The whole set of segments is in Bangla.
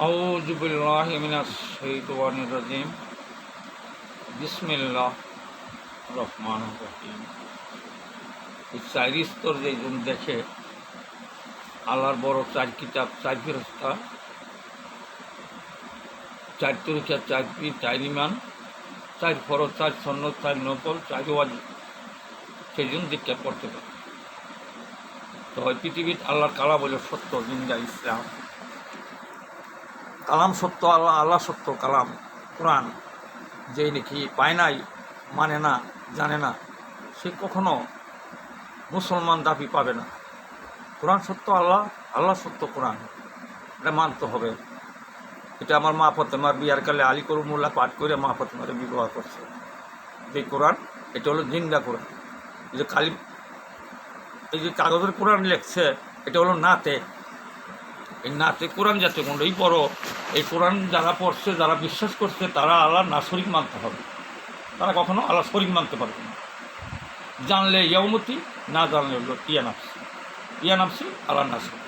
আউযু বিল্লাহি মিনাশ শাইতানির রাজিম। বিসমিল্লাহির রহমানির রহিম। এই চার স্তর যেজন দেখে আল্লাহর বড় চার কিতাব, চার ফেরেশতা, চার তরিকা, চার পীর, চার ইমান, চার ফরজ, চার সুন্নত, চার নফল, চার ওয়াজিব, সেজন দীক্ষা করতে পারে। তো পৃথিবীর আল্লাহর কালাম হল সত্য, জিন্দা ইসলাম। কালাম সত্য, আল্লাহ আল্লাহ সত্য, কালাম কোরআন। যে নাকি পায় নাই, মানে না, জানে না, সে কখনো মুসলমান দাবি পাবে না। কোরআন সত্য, আল্লাহ আল্লাহ সত্য, কোরআন, এটা মানতে হবে। এটা আমার মা ফাতেমার বিয়ার কালে আলী করুমুল্লাহ পাঠ করে মা ফাতেমারে বিবাহ করছে। যে কোরআন, এটা হলো জিন্দা কোরআন। এই যে খালি এই যে কাগজের কোরআন লেখছে, এটা হলো নাতে। এই নাতে কোরআন যাতে কোনটাই পড়ো, এই কোরআন যারা পড়ছে, যারা বিশ্বাস করছে, তারা আল্লাহ না শরীক মানতে হবে। তারা কখনো আল্লাহ শরীক মানতে পারবে না। জানলে ইয়াউমতি, না জানলে হলো ইয়ানাফসি। ইয়ানাফসি আল্লাহ নাসরি,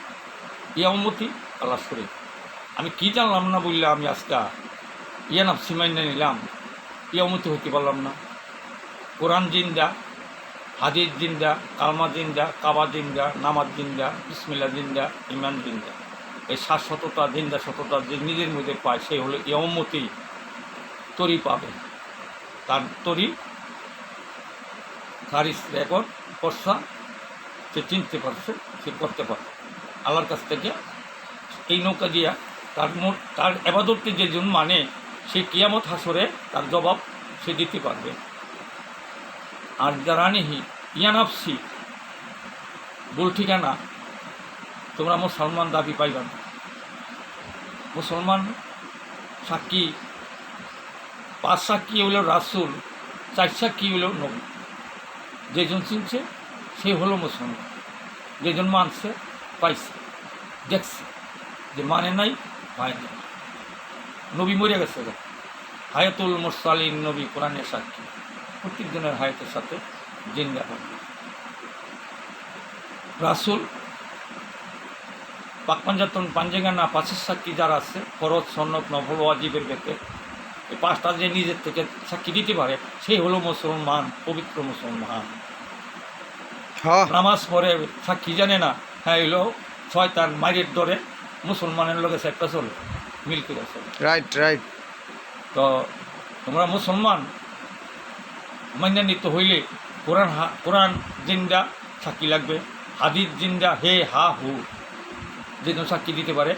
ইয়াউমতি আল্লাহ শরীক। আমি কি জানলাম না বললে আমি আজকে ইয়ানাফসি মাইনে নিলাম, ইয়াউমতি হইতে পারলাম না। কোরআন জিন্দা, হাদিস জিন্দা, কালমা জিন্দা, কাবা জিন্দা, নামাজ জিন্দা, বিসমিল্লাহ জিন্দা, ইমান জিন্দা। এই শাশ্বততা, জিন্দা সততা যে নিজের মধ্যে পায়, সে হলো ইয়াউমতি, তরি পাবে। তার তরি খারিজ রেকর্ড পর্সা, সে চিনতে পারছে, সে করতে পারে আল্লাহর কাছ থেকে। এই নৌকা দিয়া তার এবাদতকে যেজন মানে, সে কিয়ামত হাসরে তার জবাব সে দিতে পারবে। আর যারা নিহি ইয়ানাফসি ভুল ঠিকানা, তোমরা মুসলমান দাবি পাইবা না। মুসলমান সাক্ষী, 5 সাক্ষী হইল রাসূল, 4 সাক্ষী হইল নবী। যেজন চিনছে সে হলো মুসলমান, যেজন মানছে পাইছে, দেখছে। যে মানে নাই, পায় না। নবী মরে গেছে, হায়াতুল মুরসালিন নবী কোরআনের সাক্ষী। প্রত্যেকজনের হায়াতের সাথে জিন্দা হবে। রাসূল, পাকপাঞ্জাতন, পাঞ্জেঙ্গানা, 5 সাক্ষী যারা আছে, ফরজ, সুন্নত, নফল, ওয়াজিবের ব্যাপারে, এই 5টা যে নিজের থেকে সাক্ষী দিতে পারে, সেই হলো মুসলমান, পবিত্র মুসলমান। নামাজ পড়ে সাক্ষী জানে না, হ্যাঁ এলো শয়তান মাইরের দরে মুসলমানের লোকে একটা চলে মিল করে চলে। Right right. তো তোমরা মুসলমান মান্যান্বিত হইলে কোরআন জিন্দা সাক্ষী লাগবে, হাদিস জিন্দা, হে হা হু, যেজন সাক্ষী দিতে পারে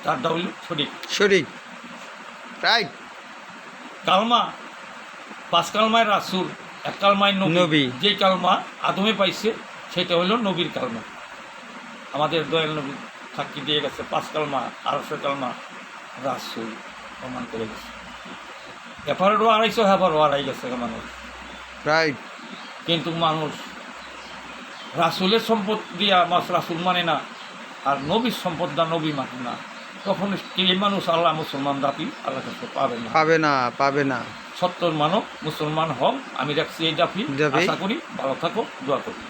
তার দাউল সঠিক সঠিক, রাইট। কালমা, 5 কালমায় রাসূল, 1 কালমায় নবী। যে কালমা আদমে পাইছে সেটা হলো নবীর কালমা। আমাদের দয়াল নবী সাক্ষী দিয়ে গেছে, 5 কালমা, 800 কালমা রাসূল প্রমাণ করে গেছে। এফারেরও 250, হেফারও 2.5 গেছে মানুষ, রাইট। কিন্তু মানুষ রাসূলের সম্পদ দিয়া রাসূল মানে না, আর নবীর সম্পদ দা নবী মানে না। তখন এই মানুষ আল্লাহ মুসলমান দাবি আল্লাহ কাছে পাবে না, পাবে না, পাবে না। সত্তর মানব মুসলমান হও, আমি রাখছি এই দাবি। আশা করি ভালো থাকো, দোয়া করি।